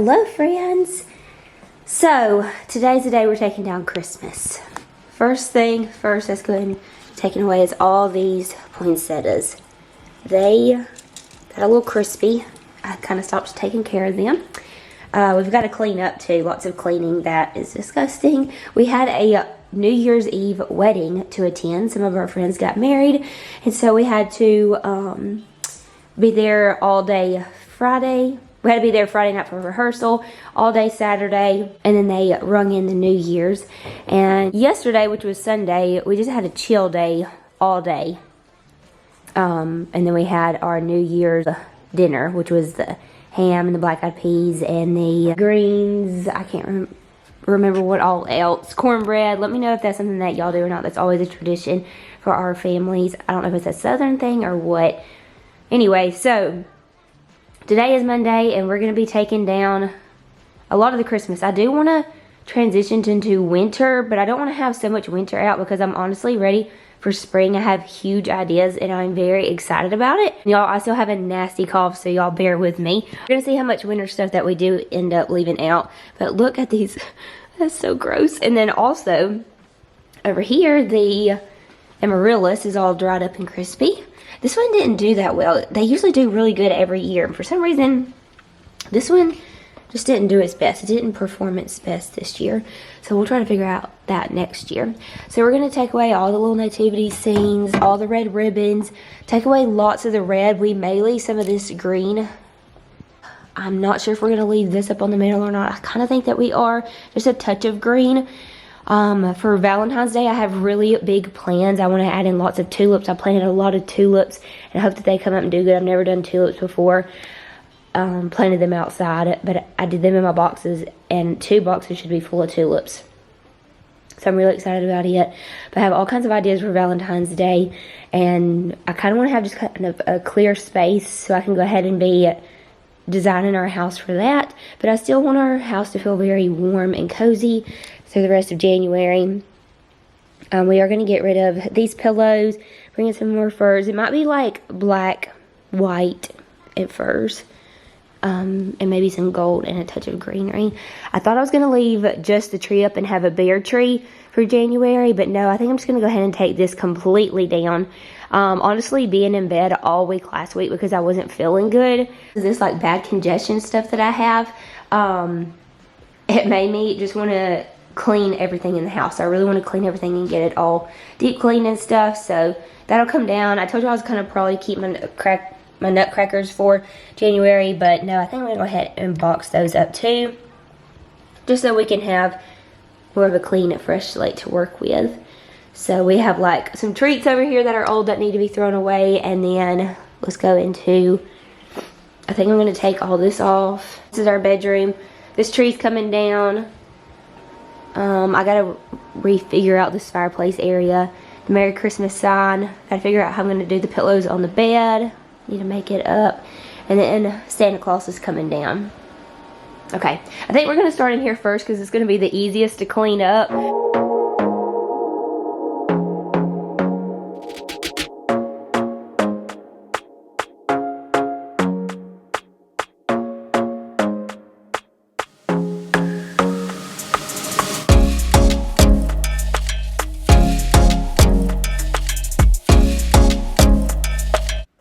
Hello friends! So, today's the day we're taking down Christmas. First thing first, let's go ahead and take away is all these poinsettias. They got a little crispy. I kind of stopped taking care of them. We've got to clean up too. Lots of cleaning. That is disgusting. We had a New Year's Eve wedding to attend. Some of our friends got married, and so we had to be there all day Friday. We had to be there Friday night for rehearsal, all day Saturday, and then they rung in the New Year's. And yesterday, which was Sunday, we just had a chill day all day. And then we had our New Year's dinner, which was the ham and the black-eyed peas and the greens. I can't remember what all else. Cornbread. Let me know if that's something that y'all do or not. That's always a tradition for our families. I don't know if it's a Southern thing or what. Anyway, so today is Monday, and we're going to be taking down a lot of the Christmas. I do want to transition into winter, but I don't want to have so much winter out because I'm honestly ready for spring. I have huge ideas, and I'm very excited about it. Y'all, I still have a nasty cough, so y'all bear with me. We're going to see how much winter stuff that we do end up leaving out. But look at these. That's so gross. And then also, over here, the amaryllis is all dried up and crispy. This one didn't do that well. They usually do really good every year. For some reason, this one just didn't do its best. It didn't perform its best this year. So we'll try to figure out that next year. So we're going to take away all the little nativity scenes, all the red ribbons, take away lots of the red. We may leave some of this green. I'm not sure if we're going to leave this up on the middle or not. I kind of think that we are. Just a touch of green. For Valentine's Day, I have really big plans. I want to add in lots of tulips. I planted a lot of tulips and I hope that they come up and do good. I've never done tulips before. Planted them outside, but I did them in my boxes, and 2 boxes should be full of tulips. So I'm really excited about it. But I have all kinds of ideas for Valentine's Day, and I kind of want to have just kind of a clear space so I can go ahead and be designing our house for that. But I still want our house to feel very warm and cozy through the rest of January. We are going to get rid of these pillows, bring in some more furs. It might be like black, white, and furs. And maybe some gold and a touch of greenery. I thought I was going to leave just the tree up and have a bare tree for January, but no, I think I'm just going to go ahead and take this completely down. Honestly, being in bed all week last week because I wasn't feeling good, this like bad congestion stuff that I have, it made me just want to clean everything in the house. I really want to clean everything and get it all deep clean and stuff, so that'll come down. I told you I was going to probably keep my nutcrackers for January, but no, I think I'm going to go ahead and box those up too, just so we can have more of a clean, fresh slate to work with. So we have like some treats over here that are old that need to be thrown away, and then let's go into, I think I'm going to take all this off. This is our bedroom. This tree's coming down. I got to refigure out this fireplace area. The Merry Christmas sign. Got to figure out how I'm going to do the pillows on the bed. Need to make it up. And then Santa Claus is coming down. Okay, I think we're going to start in here first because it's going to be the easiest to clean up.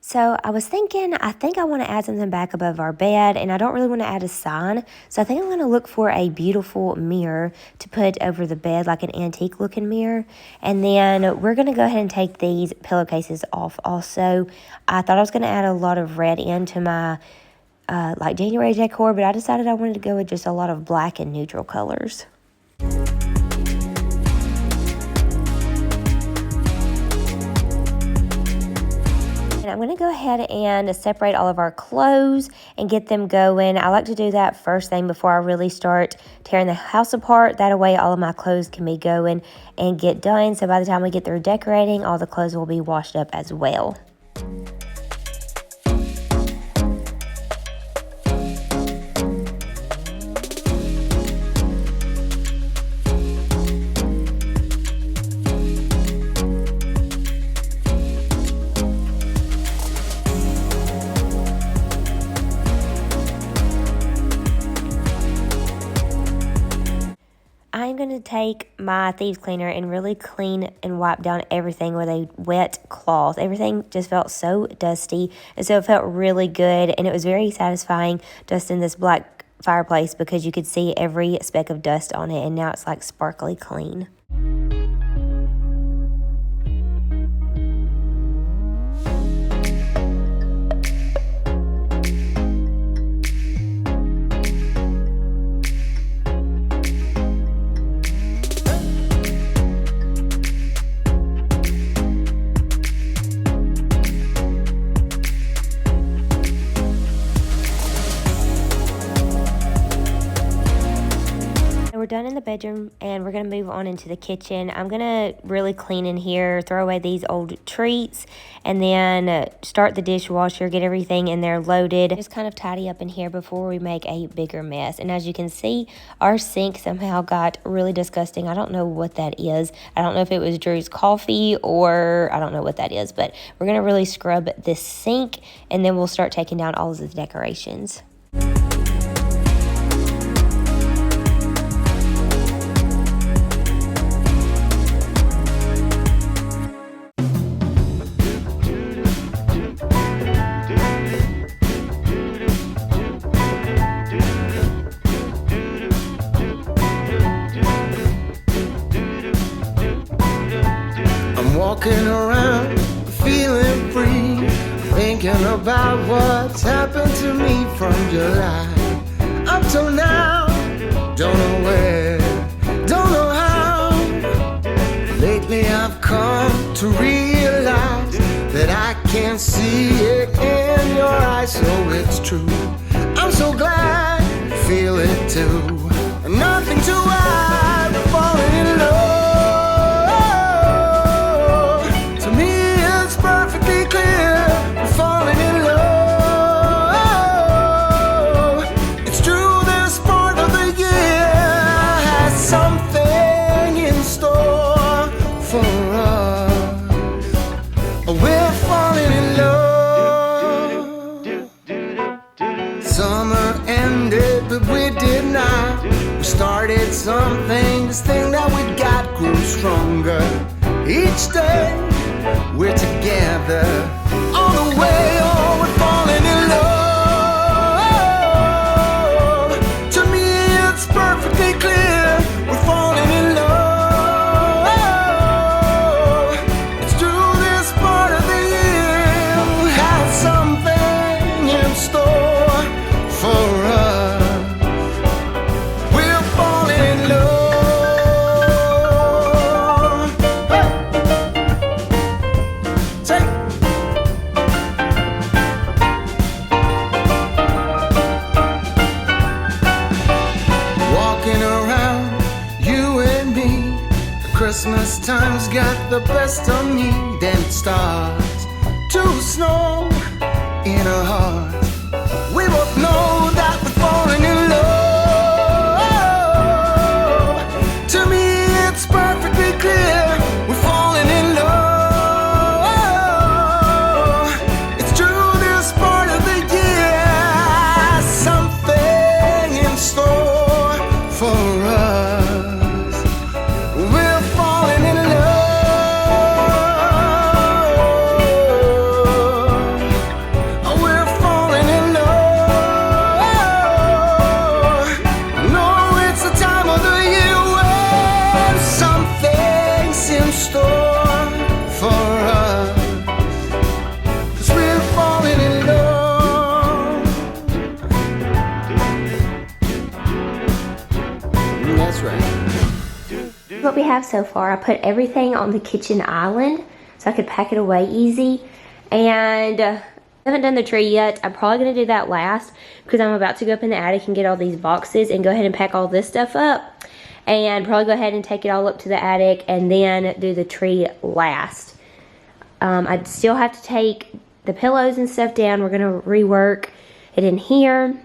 So I was thinking, I think I want to add something back above our bed, and I don't really want to add a sign. So I think I'm going to look for a beautiful mirror to put over the bed, like an antique looking mirror. And then we're going to go ahead and take these pillowcases off also. I thought I was going to add a lot of red into my like January decor, but I decided I wanted to go with just a lot of black and neutral colors. I'm going to go ahead and separate all of our clothes and get them going. I like to do that first thing before I really start tearing the house apart. That way all of my clothes can be going and get done. So by the time we get through decorating, all the clothes will be washed up as well. going to take my thieves cleaner and really clean and wipe down everything with a wet cloth. Everything just felt so dusty, and so it felt really good, and it was very satisfying dusting this black fireplace because you could see every speck of dust on it, and now it's like sparkly clean. We're done in the bedroom and we're going to move on into the kitchen. I'm going to really clean in here, throw away these old treats, and then start the dishwasher, get everything in there loaded. Just kind of tidy up in here before we make a bigger mess. And as you can see, our sink somehow got really disgusting. I don't know what that is. I don't know if it was Drew's coffee or I don't know what that is, but we're going to really scrub this sink and then we'll start taking down all of the decorations. Walking around, feeling free, thinking about what's happened to me from July up till now. Don't know where, don't know how. Lately I've come to realize that I can't see it in your eyes, so it's true. I'm so glad you feel it too. Nothing to hide, we're falling in love. Started something, this thing that we got grew stronger. Each day we're together, all the way, oh, we're falling in love. To me it's perfectly clear, we're falling in love. It's true, this part of the year has something in store for us. Christmas time's got the best of me. Then it starts to snow in our hearts. We both know that we're falling in love. To me it's perfectly clear, we're falling in love. It's true, this part of the year has something in store for us. What we have so far, I put everything on the kitchen island so I could pack it away easy, and I haven't done the tree yet. I'm probably going to do that last because I'm about to go up in the attic and get all these boxes and go ahead and pack all this stuff up, and probably go ahead and take it all up to the attic and then do the tree last. I still have to take the pillows and stuff down. We're going to rework it in here.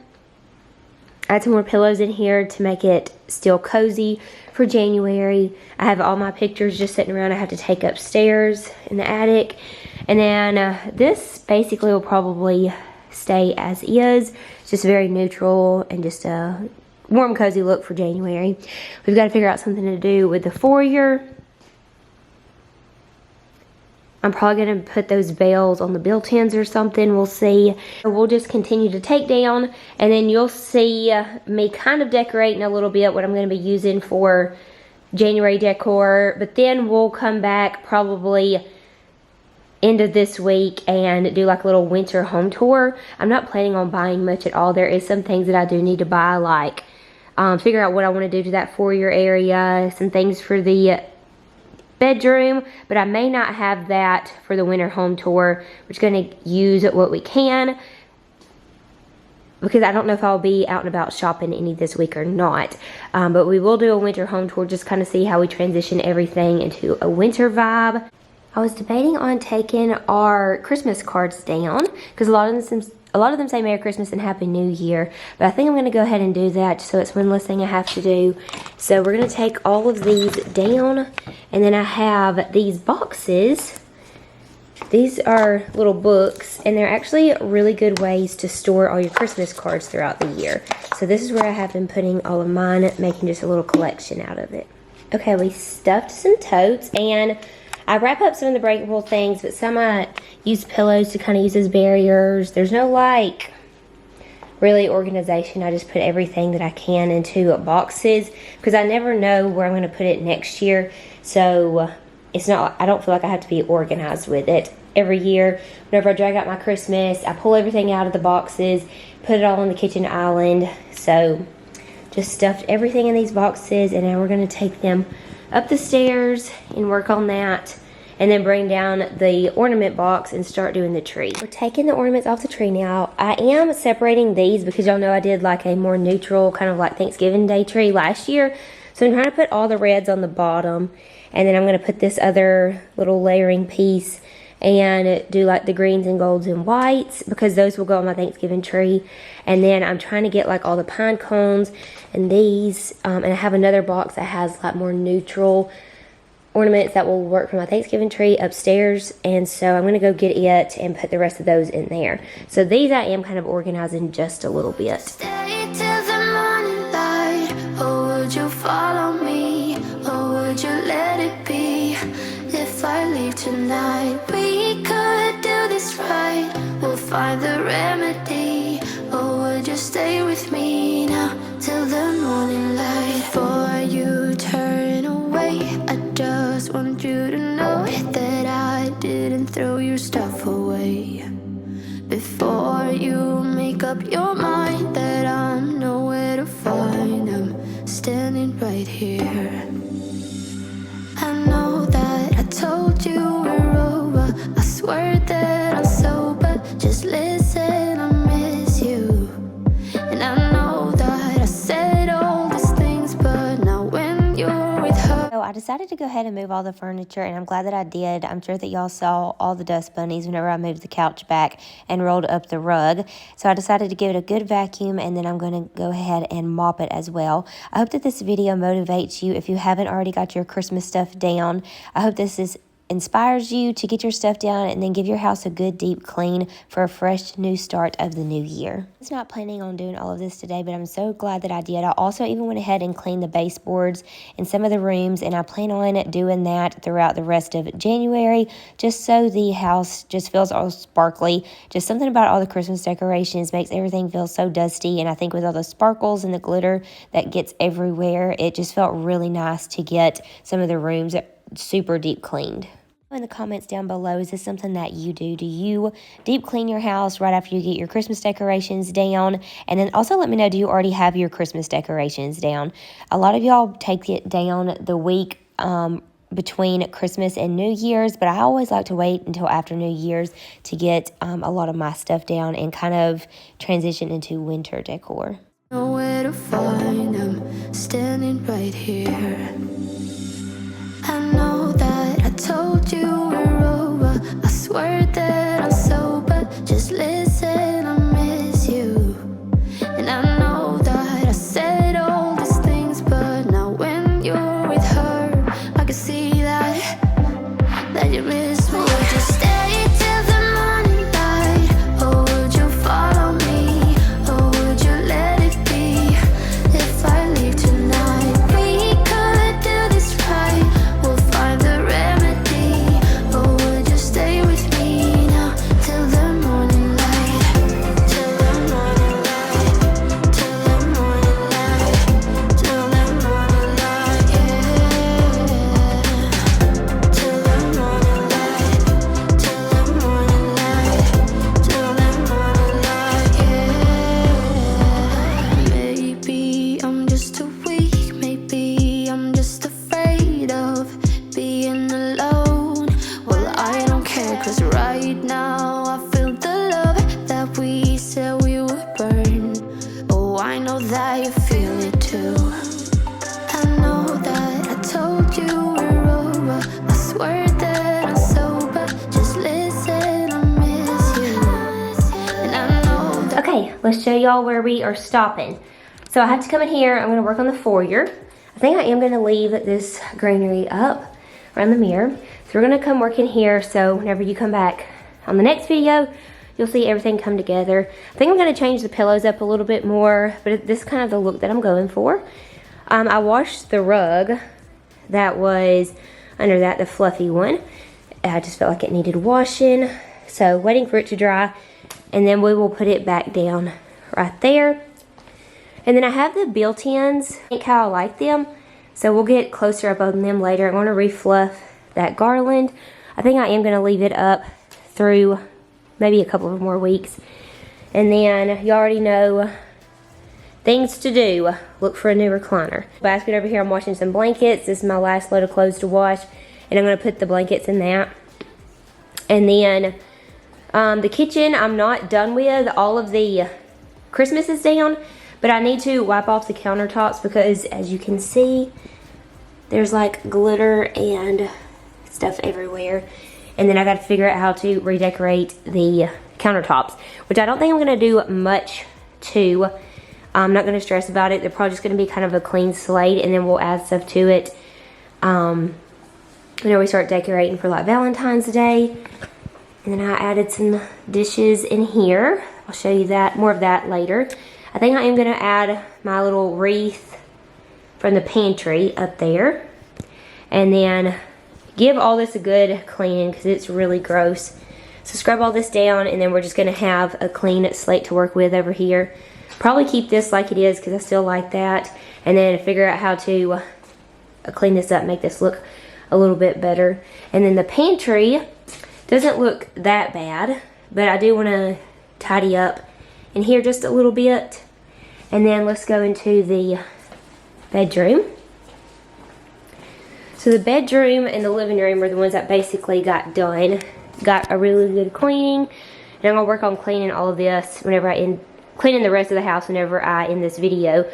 Add some more pillows in here to make it still cozy for January. I have all my pictures just sitting around I have to take upstairs in the attic. And then this basically will probably stay as is. It's just very neutral and just a warm, cozy look for January. We've got to figure out something to do with the foyer. I'm probably going to put those bells on the built-ins or something. We'll see. We'll just continue to take down, and then you'll see me kind of decorating a little bit what I'm going to be using for January decor. But then we'll come back probably end of this week and do like a little winter home tour. I'm not planning on buying much at all. There is some things that I do need to buy, like figure out what I want to do to that foyer area, some things for the bedroom, but I may not have that for the winter home tour. We're just going to use what we can, because I don't know if I'll be out and about shopping any this week or not. But we will do a winter home tour, just kind of see how we transition everything into a winter vibe. I was debating on taking our Christmas cards down, because a lot of them say Merry Christmas and Happy New Year, but I think I'm going to go ahead and do that, so it's one less thing I have to do. So we're going to take all of these down, and then I have these boxes. These are little books, and they're actually really good ways to store all your Christmas cards throughout the year. So this is where I have been putting all of mine, making just a little collection out of it. Okay, we stuffed some totes, and I wrap up some of the breakable things, but some I use pillows to kind of use as barriers. There's no like really organization. I just put everything that I can into boxes, because I never know where I'm going to put it next year. So it's not, I don't feel like I have to be organized with it. Every year, whenever I drag out my Christmas, I pull everything out of the boxes, put it all on the kitchen island. So just stuffed everything in these boxes, and now we're going to take them up the stairs and work on that, and then bring down the ornament box and start doing the tree. We're taking the ornaments off the tree now. I am separating these because y'all know I did like a more neutral kind of like Thanksgiving Day tree last year. So I'm trying to put all the reds on the bottom, and then I'm going to put this other little layering piece and do like the greens and golds and whites, because those will go on my Thanksgiving tree. And then I'm trying to get like all the pine cones and these, and I have another box that has like more neutral ornaments that will work for my Thanksgiving tree upstairs, and so I'm going to go get it and put the rest of those in there. So these I am kind of organizing just a little bit. Stay till the morning light, or would you follow me, or would you let it be? If I leave tonight, we could do this right, we'll find the remedy. Or would you stay with me now till the morning light? Before you turn away, I just want you to know that I didn't throw your stuff away. Before you make up your mind that I'm nowhere to find, I'm standing right here. I know that I told you we're over, I swear that I'm sober, just listen, I miss you. And I know that I said all these things, but now when you're with her. So I decided to go ahead and move all the furniture, and I'm glad that I did. I'm sure that y'all saw all the dust bunnies whenever I moved the couch back and rolled up the rug. So I decided to give it a good vacuum, and then I'm going to go ahead and mop it as well. I hope that this video motivates you if you haven't already got your Christmas stuff down. I hope this inspires you to get your stuff down and then give your house a good deep clean for a fresh new start of the new year. I was not planning on doing all of this today, but I'm so glad that I did. I also even went ahead and cleaned the baseboards in some of the rooms, and I plan on doing that throughout the rest of January, just so the house just feels all sparkly. Just something about all the Christmas decorations makes everything feel so dusty, and I think with all the sparkles and the glitter that gets everywhere, it just felt really nice to get some of the rooms super deep cleaned. In the comments down below, is this something that you do? Do you deep clean your house right after you get your Christmas decorations down? And then also let me know, do you already have your Christmas decorations down? A lot of y'all take it down the week between Christmas and New Year's, but I always like to wait until after New Year's to get a lot of my stuff down and kind of transition into winter decor. Nowhere to find, I'm standing right here. I know that I told you we're over, I swear that I'm sober, just listen, I miss you. And I know that I said all these things, but now when you're with her, I can see that you miss me. Would you stay till the morning light, or would you follow me, or would you let it be? If let's show y'all where we are stopping. So I have to come in here. I'm going to work on the foyer. I think I am going to leave this greenery up around the mirror. So we're going to come work in here, so whenever you come back on the next video, you'll see everything come together. I think I'm going to change the pillows up a little bit more, but this is kind of the look that I'm going for. I washed the rug that was under that, the fluffy one. I just felt like it needed washing, so waiting for it to dry, and then we will put it back down right there. And then I have the built-ins. I think how I like them, so we'll get closer up on them later. I'm going to refluff that garland. I think I am going to leave it up through maybe a couple of more weeks. And then you already know things to do. Look for a new recliner. Basket over here, I'm washing some blankets. This is my last load of clothes to wash, and I'm going to put the blankets in that. And then the kitchen, I'm not done with. All of the Christmas is down, but I need to wipe off the countertops because, as you can see, there's like glitter and stuff everywhere. And then I got to figure out how to redecorate the countertops, which I don't think I'm going to do much to. I'm not going to stress about it. They're probably just going to be kind of a clean slate, and then we'll add stuff to it. Whenever we start decorating for like Valentine's Day. And then I added some dishes in here. I'll show you that, more of that later. I think I am going to add my little wreath from the pantry up there. And then give all this a good cleaning because it's really gross. So scrub all this down, and then we're just going to have a clean slate to work with over here. Probably keep this like it is because I still like that. And then figure out how to clean this up, make this look a little bit better. And then the pantry doesn't look that bad, but I do want to tidy up in here just a little bit. And then let's go into the bedroom. So the bedroom and the living room are the ones that basically got done. Got a really good cleaning. And I'm going to work on cleaning all of this whenever I end, cleaning the rest of the house whenever I end this video.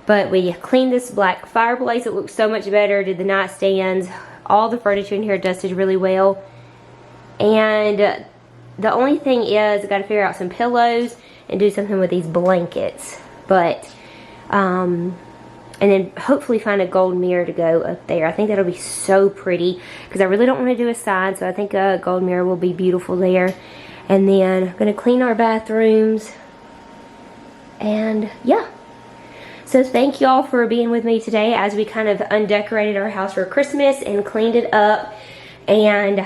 But we cleaned this black fireplace. It looks so much better. Did the nightstands. All the furniture in here dusted really well. And the only thing is I got to figure out some pillows and do something with these blankets. But, and then hopefully find a gold mirror to go up there. I think that'll be so pretty because I really don't want to do a side, so I think a gold mirror will be beautiful there. And then I'm going to clean our bathrooms. And yeah. So thank y'all for being with me today as we kind of undecorated our house for Christmas and cleaned it up. And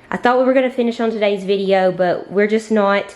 I thought we were going to finish on today's video, but we're just not.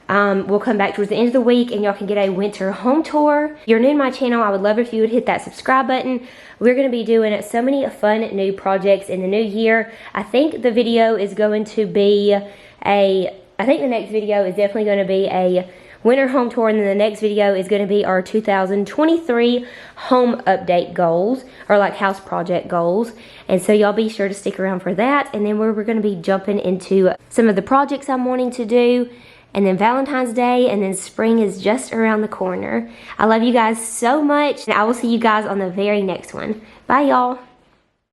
We'll come back towards the end of the week and y'all can get a winter home tour. If you're new to my channel, I would love if you would hit that subscribe button. We're going to be doing so many fun new projects in the new year. I think the video is going to be I think the next video is definitely going to be a winter home tour, and then the next video is going to be our 2023 home update goals, or like house project goals. And so y'all be sure to stick around for that. And then we're going to be jumping into some of the projects I'm wanting to do. And then Valentine's Day, and then spring is just around the corner. I love you guys so much, and I will see you guys on the very next one. Bye, y'all.